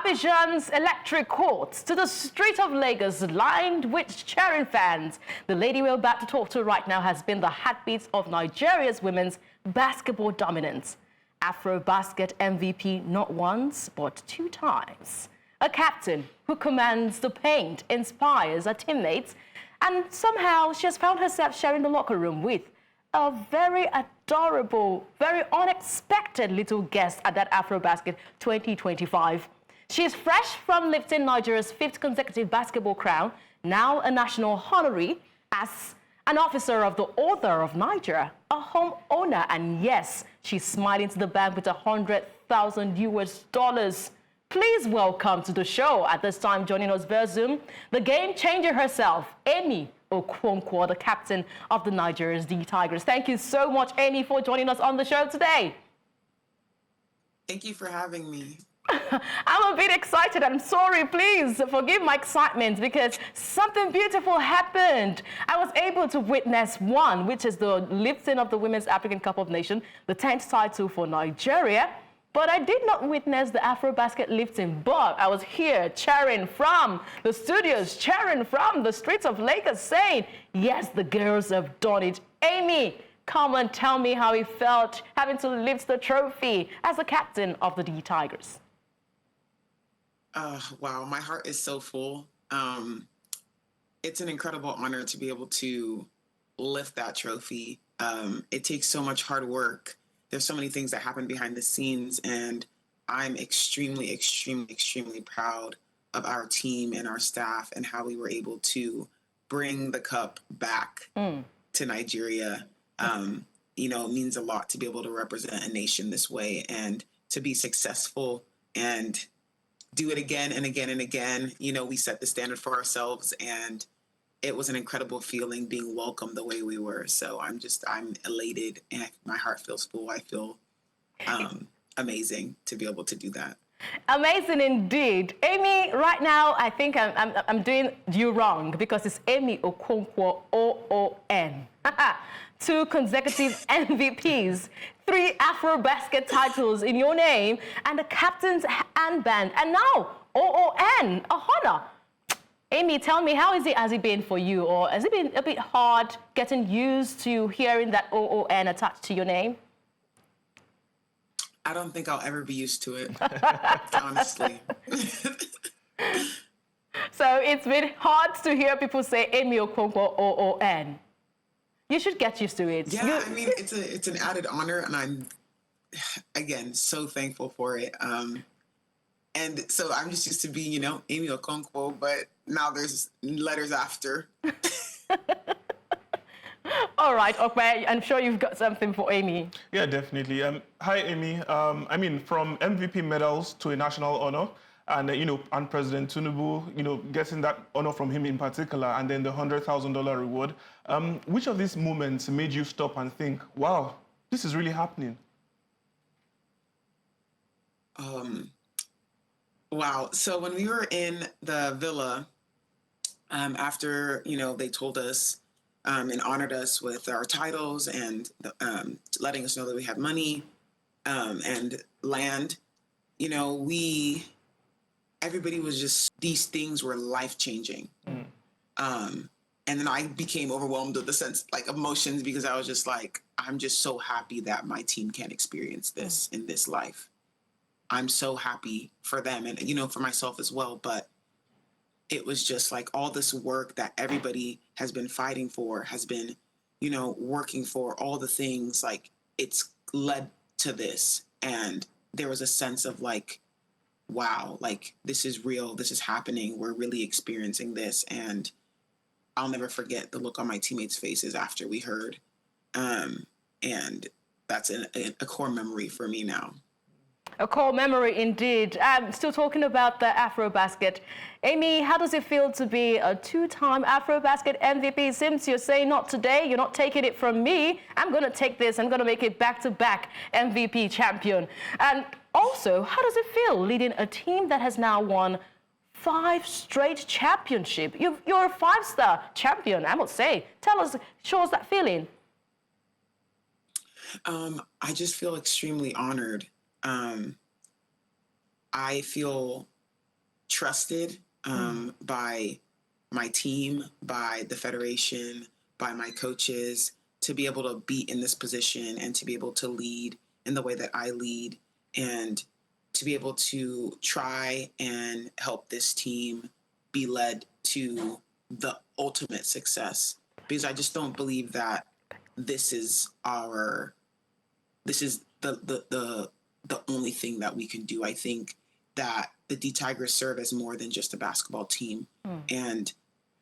Abidjan's electric courts to the street of Lagos lined with cheering fans. The lady we're about to talk to right now has been the heartbeat of Nigeria's women's basketball dominance. AfroBasket MVP not once, but 2 times. A captain who commands the paint, inspires her teammates, and somehow she has found herself sharing the locker room with a very adorable, very unexpected little guest at that AfroBasket 2025. She is fresh from lifting Nigeria's 5th consecutive basketball crown, now a national honoree, as an officer of the Order of Niger, a homeowner, and yes, she's smiling to the bank with $100,000. Please welcome to the show at this time, joining us via Zoom, the game changer herself, Amy Okonkwo, the captain of the Niger's D Tigers. Thank you so much, Amy, for joining us on the show today. Thank you for having me. I'm a bit excited. I'm sorry. Please forgive my excitement because something beautiful happened. I was able to witness one, which is the lifting of the Women's African Cup of Nations, the 10th title for Nigeria. But I did not witness the AfroBasket lifting, but I was here cheering from the studios, cheering from the streets of Lagos, saying, yes, the girls have done it. Amy, come and tell me how it felt having to lift the trophy as the captain of the D Tigers. Wow, my heart is so full. It's an incredible honor to be able to lift that trophy. It takes so much hard work. There's so many things that happen behind the scenes, and I'm extremely, extremely, extremely proud of our team and our staff and how we were able to bring the cup back to Nigeria. You know, it means a lot to be able to represent a nation this way and to be successful and do it again and again and again. You know, we set the standard for ourselves, and it was an incredible feeling being welcomed the way we were. So I'm elated, and my heart feels full. I feel amazing to be able to do that. Amazing indeed. Amy, right now, I think I'm doing you wrong because it's Amy Okonkwo, O-O-N. 2 consecutive MVPs, 3 AfroBasket titles in your name, and the captain's armband, and now O-O-N, a honor. Amy, tell me, has it been for you, or has it been a bit hard getting used to hearing that O-O-N attached to your name? I don't think I'll ever be used to it, honestly. So it's been hard to hear people say Amy Okonkwo, O-O-N. You should get used to it. Yeah, I mean, it's an added honor, and I'm, again, so thankful for it. And so I'm just used to being, you know, Amy Okonkwo, but now there's letters after. All right, okay, I'm sure you've got something for Amy. Yeah, definitely. Hi, Amy. I mean, from MVP medals to a national honor, and you know, and President Tinubu, you know, getting that honor from him in particular, and then the $100,000 reward. Which of these moments made you stop and think, wow, this is really happening? Wow. So when we were in the villa, after, you know, they told us and honored us with our titles and letting us know that we had money and land, you know, everybody was just, these things were life-changing. And then I became overwhelmed with the sense, like, emotions, because I was just like, I'm just so happy that my team can experience this in this life. I'm so happy for them and, you know, for myself as well. But it was just like all this work that everybody has been fighting for, has been, you know, working for, all the things, like, it's led to this. And there was a sense of like, wow, like, this is real, this is happening, we're really experiencing this. And I'll never forget the look on my teammates' faces after we heard. And that's a core memory for me now. A core memory indeed. Still talking about the AfroBasket. Amy, how does it feel to be a 2-time AfroBasket MVP? Since you're saying not today, you're not taking it from me, I'm going to take this, I'm going to make it back-to-back MVP champion. And also, how does it feel leading a team that has now won 5 straight championships? You're a 5-star champion, I must say. Tell us, show us that feeling. I just feel extremely honored. I feel trusted by my team, by the federation, by my coaches, to be able to be in this position and to be able to lead in the way that I lead, and to be able to try and help this team be led to the ultimate success. Because I just don't believe that this is the only thing that we can do. I think that the D Tigers serve as more than just a basketball team. And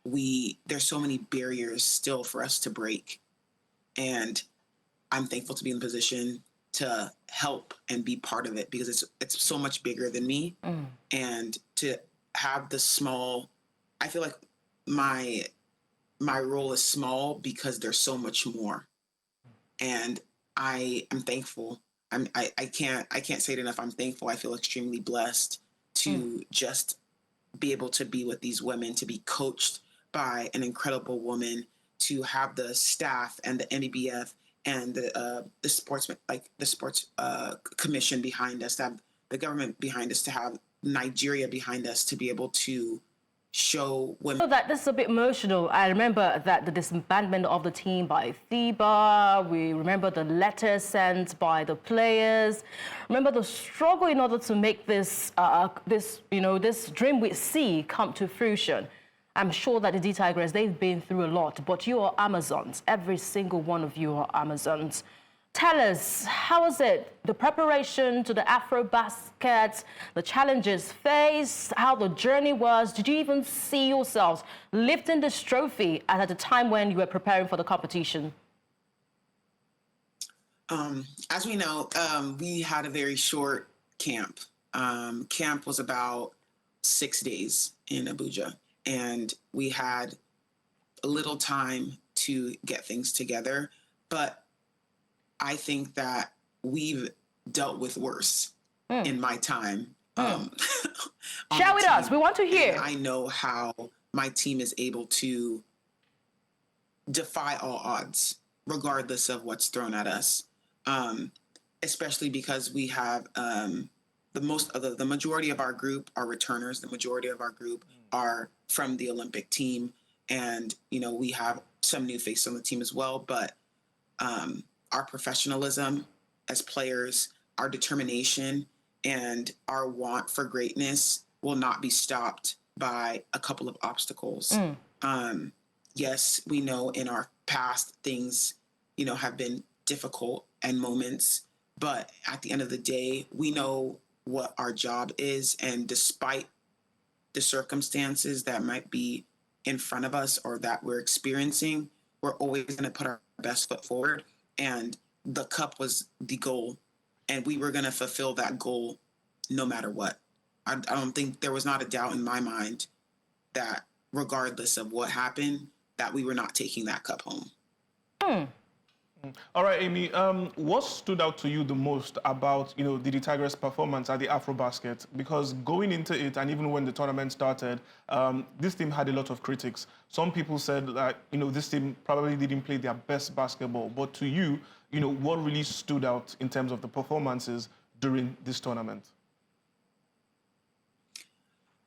there's so many barriers still for us to break. And I'm thankful to be in the position to help and be part of it, because it's so much bigger than me. And to have I feel like my role is small because there's so much more. And I am thankful. I can't say it enough. I'm thankful. I feel extremely blessed to just be able to be with these women, to be coached by an incredible woman, to have the staff and the NBBF and the sports commission behind us, to have the government behind us, to have Nigeria behind us, to be able to show women. So that this is a bit emotional. I remember that the disbandment of the team by FIBA. We remember the letters sent by the players. Remember the struggle in order to make this dream we see come to fruition. I'm sure that the D Tigers, they've been through a lot, but you are Amazons. Every single one of you are Amazons. Tell us, how was it? The preparation to the AfroBasket, the challenges faced, how the journey was. Did you even see yourselves lifting this trophy at the time when you were preparing for the competition? As we know, we had a very short camp. Camp was about 6 days in Abuja, and we had a little time to get things together. But I think that we've dealt with worse in my time. Share with us. We want to hear. I know how my team is able to defy all odds, regardless of what's thrown at us. Especially because we have the majority of our group are returners. The majority of our group are from the Olympic team, and we have some new faces on the team as well. But our professionalism as players, our determination, and our want for greatness will not be stopped by a couple of obstacles. Yes, we know in our past things, have been difficult and moments, but at the end of the day, we know what our job is. And despite the circumstances that might be in front of us or that we're experiencing, we're always going to put our best foot forward. And the cup was the goal, and we were going to fulfill that goal no matter what. I don't think there was not a doubt in my mind that regardless of what happened, that we were not taking that cup home. All right, Amy, what stood out to you the most about, the Tigers' performance at the AfroBasket? Because going into it, and even when the tournament started, this team had a lot of critics. Some people said that, this team probably didn't play their best basketball. But to you, what really stood out in terms of the performances during this tournament?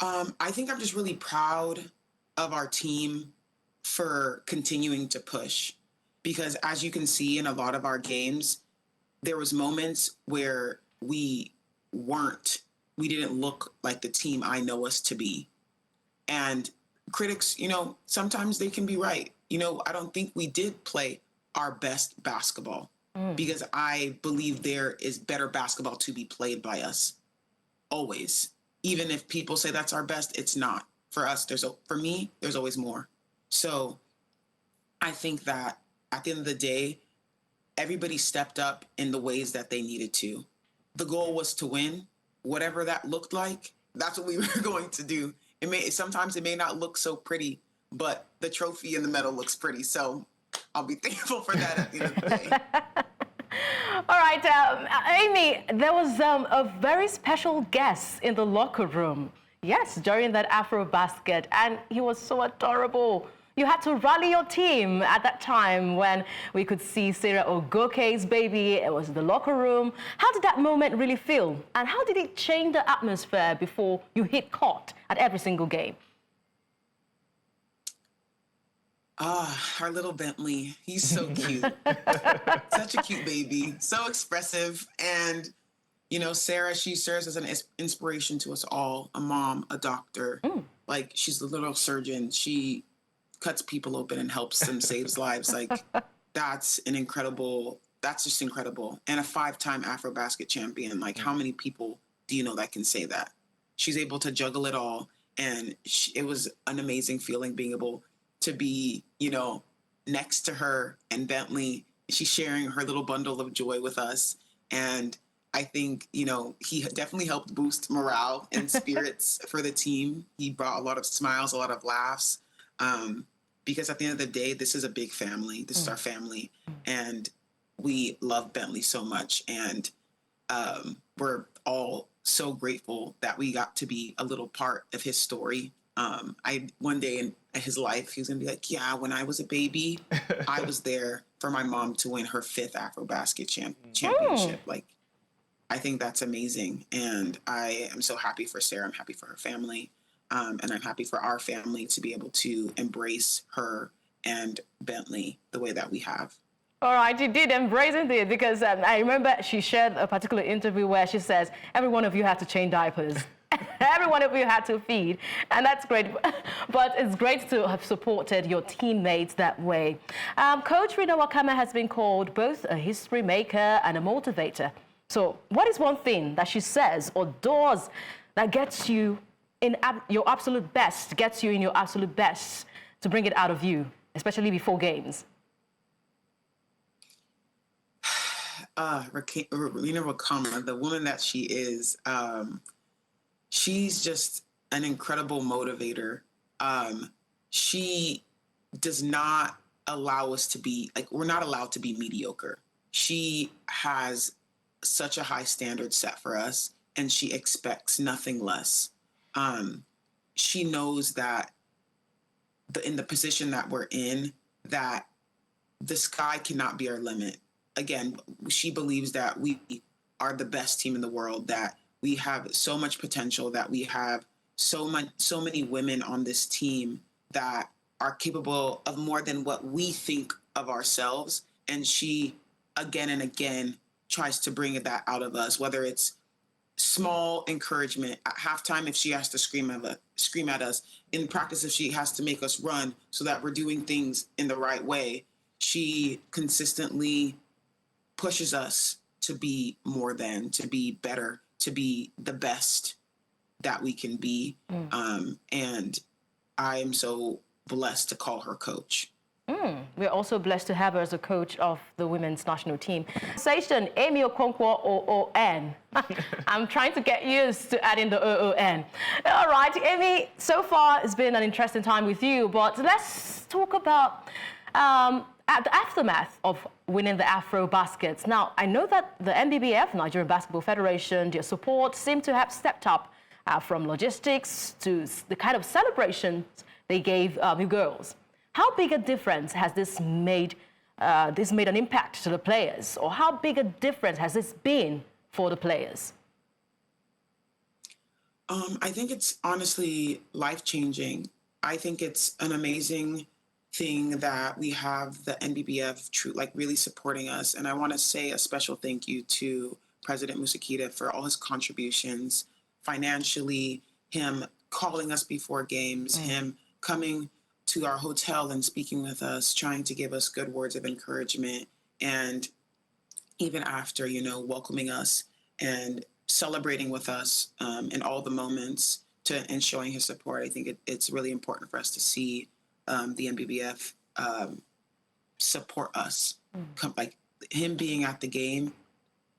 I think I'm just really proud of our team for continuing to push. Because as you can see in a lot of our games, there was moments where we didn't look like the team I know us to be. And critics, sometimes they can be right. I don't think we did play our best basketball because I believe there is better basketball to be played by us. Always. Even if people say that's our best, it's not. For us, for me, there's always more. So I think that at the end of the day, everybody stepped up in the ways that they needed to. The goal was to win. Whatever that looked like, that's what we were going to do. Sometimes it may not look so pretty, but the trophy and the medal looks pretty. So I'll be thankful for that at the end of the day. All right, Amy, there was a very special guest in the locker room. Yes, during that AfroBasket, and he was so adorable. you had to rally your team at that time when we could see Sarah Ogoke's baby. It was in the locker room. How did that moment really feel? And how did it change the atmosphere before you hit court at every single game? Our little Bentley, he's so cute. Such a cute baby, so expressive. And, you know, Sarah, she serves as an inspiration to us all, a mom, a doctor. Like, she's the little surgeon. She cuts people open and helps them, saves lives. Like, that's just incredible. And a 5-time AfroBasket champion. Like, how many people do you know that can say that? She's able to juggle it all. And it was an amazing feeling being able to be, you know, next to her and Bentley. She's sharing her little bundle of joy with us. And I think, you know, he definitely helped boost morale and spirits for the team. He brought a lot of smiles, a lot of laughs. Because at the end of the day, this is a big family. This is our family. And we love Bentley so much. And we're all so grateful that we got to be a little part of his story. One day in his life, he was gonna be like, yeah, when I was a baby, I was there for my mom to win her 5th AfroBasket championship. Like, I think that's amazing. And I am so happy for Sarah. I'm happy for her family. And I'm happy for our family to be able to embrace her and Bentley the way that we have. All right, you did embrace it because I remember she shared a particular interview where she says, every one of you had to change diapers. Every one of you had to feed, and that's great. But it's great to have supported your teammates that way. Coach Rina Wakama has been called both a history maker and a motivator. So what is one thing that she says or does that gets you in your absolute best, to bring it out of you, especially before games? Rina Wakama, the woman that she is, she's just an incredible motivator. She does not allow us to be, like, we're not allowed to be mediocre. She has such a high standard set for us, and she expects nothing less. She knows that in the position that we're in, that the sky cannot be our limit. Again, she believes that we are the best team in the world, that we have so much potential, that we have so many women on this team that are capable of more than what we think of ourselves. And she, again and again, tries to bring that out of us, whether it's small encouragement at halftime, if she has to scream at us, in practice, if she has to make us run so that we're doing things in the right way. She consistently pushes us to be more than, to be better, to be the best that we can be. And I am so blessed to call her coach. We're also blessed to have her as a coach of the women's national team. Station Amy Okonkwo, O-O-N. I'm trying to get used to adding the O-O-N. All right, Amy, so far it's been an interesting time with you, but let's talk about the aftermath of winning the AfroBaskets. Now, I know that the NBBF, Nigerian Basketball Federation, their support seem to have stepped up from logistics to the kind of celebrations they gave you girls. How big a difference has this made an impact to the players? Or how big a difference has this been for the players? I think it's honestly life-changing. I think it's an amazing thing that we have the NBBF really supporting us. And I want to say a special thank you to President Musakita for all his contributions financially, him calling us before games, him coming to our hotel and speaking with us, trying to give us good words of encouragement. And even after, welcoming us and celebrating with us in all the moments and showing his support. I think it's really important for us to see the NBBF support us. Like, him being at the game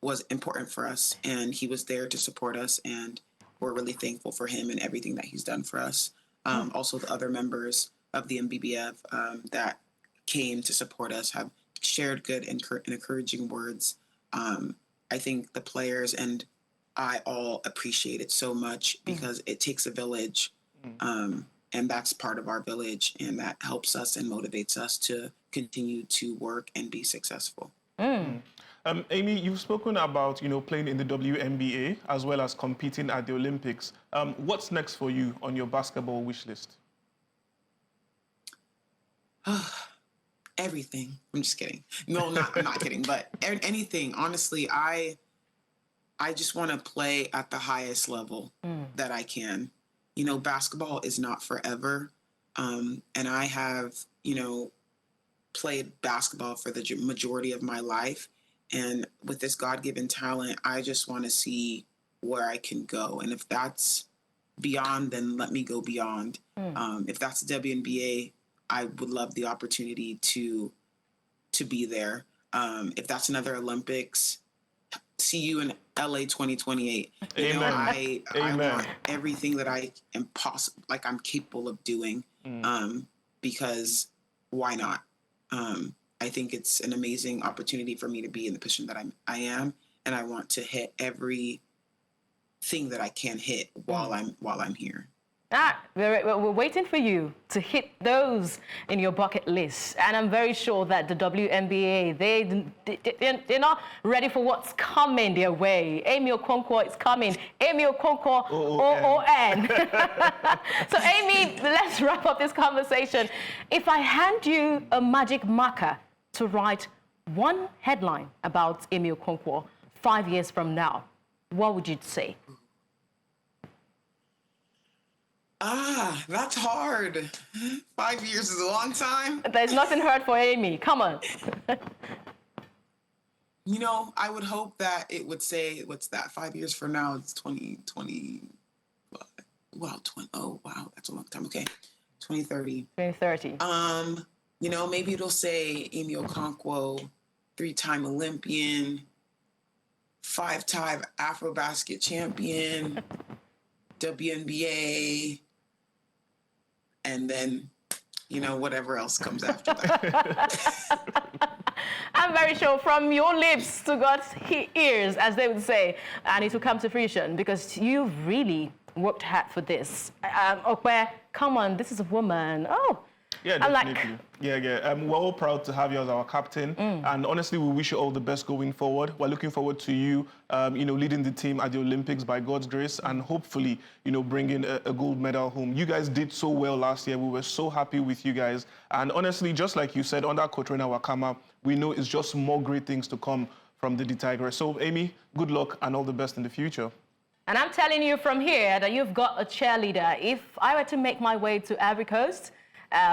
was important for us, and he was there to support us, and we're really thankful for him and everything that he's done for us. Also, the other members of the NBBF that came to support us have shared good and encouraging words. I think the players and I all appreciate it so much because it takes a village. And that's part of our village, and that helps us and motivates us to continue to work and be successful. Amy, you've spoken about, playing in the WNBA as well as competing at the Olympics. What's next for you on your basketball wish list? Everything. I'm just kidding. No, I'm not kidding, but anything. Honestly, I just want to play at the highest level that I can. Basketball is not forever. And I have, played basketball for the majority of my life. And with this God-given talent, I just want to see where I can go. And if that's beyond, then let me go beyond. If that's the WNBA, I would love the opportunity to be there. If that's another Olympics, see you in LA 2028. Amen. I Amen. want everything that I am I'm capable of doing, because why not? I think it's an amazing opportunity for me to be in the position that I am, and I want to hit everything that I can hit while I'm here. We're waiting for you to hit those in your bucket list. And I'm very sure that the WNBA, they're not ready for what's coming their way. Amy Okonkwo is coming. Amy Okonkwo, O-O-N. So Amy, let's wrap up this conversation. If I hand you a magic marker to write one headline about Amy Okonkwo 5 years from now, what would you say? That's hard. 5 years is a long time. There's nothing hard for Amy. Come on. I would hope that it would say, what's that? 5 years from now, it's 2020. Wow, that's a long time. Okay, 2030. 2030. Maybe it'll say Amy Okonkwo, 3-time Olympian, 5-time AfroBasket champion, WNBA, and then, whatever else comes after that. I'm very sure from your lips to God's ears, as they would say, and it will come to fruition because you've really worked hard for this. Okwe, come on, this is a woman. Oh. Yeah, definitely. We're all proud to have you as our captain. And honestly, we wish you all the best going forward. We're looking forward to you, leading the team at the Olympics by God's grace and hopefully, bringing a gold medal home. You guys did so well last year. We were so happy with you guys. And honestly, just like you said, under Coach Rena Wakama, we know it's just more great things to come from the Tigress. So, Amy, good luck and all the best in the future. And I'm telling you from here that you've got a cheerleader. If I were to make my way to Ivory Coast,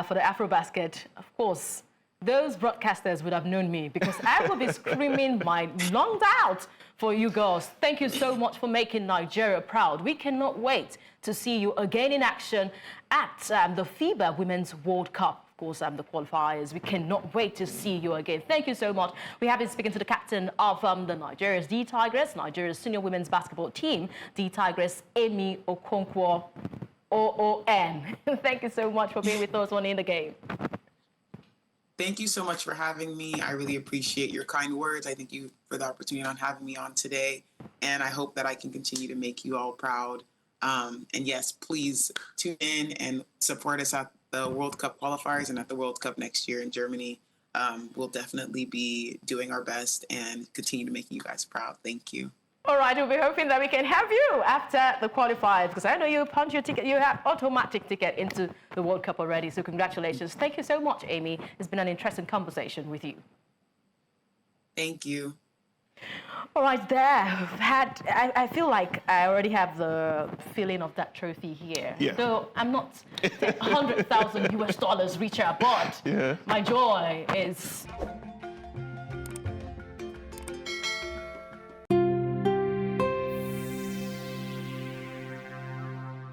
for the AfroBasket, of course, those broadcasters would have known me because I will be screaming my lungs out for you girls. Thank you so much for making Nigeria proud. We cannot wait to see you again in action at the FIBA Women's World Cup. Of course, the qualifiers. We cannot wait to see you again. Thank you so much. We have been speaking to the captain of the Nigeria's D Tigress, Nigeria's senior women's basketball team, D Tigress, Amy Okonkwo. O-O-N. Thank you so much for being with us on In the Game. Thank you so much for having me. I really appreciate your kind words. I thank you for the opportunity on having me on today. And I hope that I can continue to make you all proud. And yes, please tune in and support us at the World Cup qualifiers and at the World Cup next year in Germany. We'll definitely be doing our best and continue to make you guys proud. Thank you. All right, we'll be hoping that we can have you after the qualifiers because I know you punch your ticket, you have automatic ticket into the World Cup already. So congratulations. Thank you so much, Amy. It's been an interesting conversation with you. Thank you. All right, I feel like I already have the feeling of that trophy here. Yeah. Though I'm not $100,000 US richer, but my joy is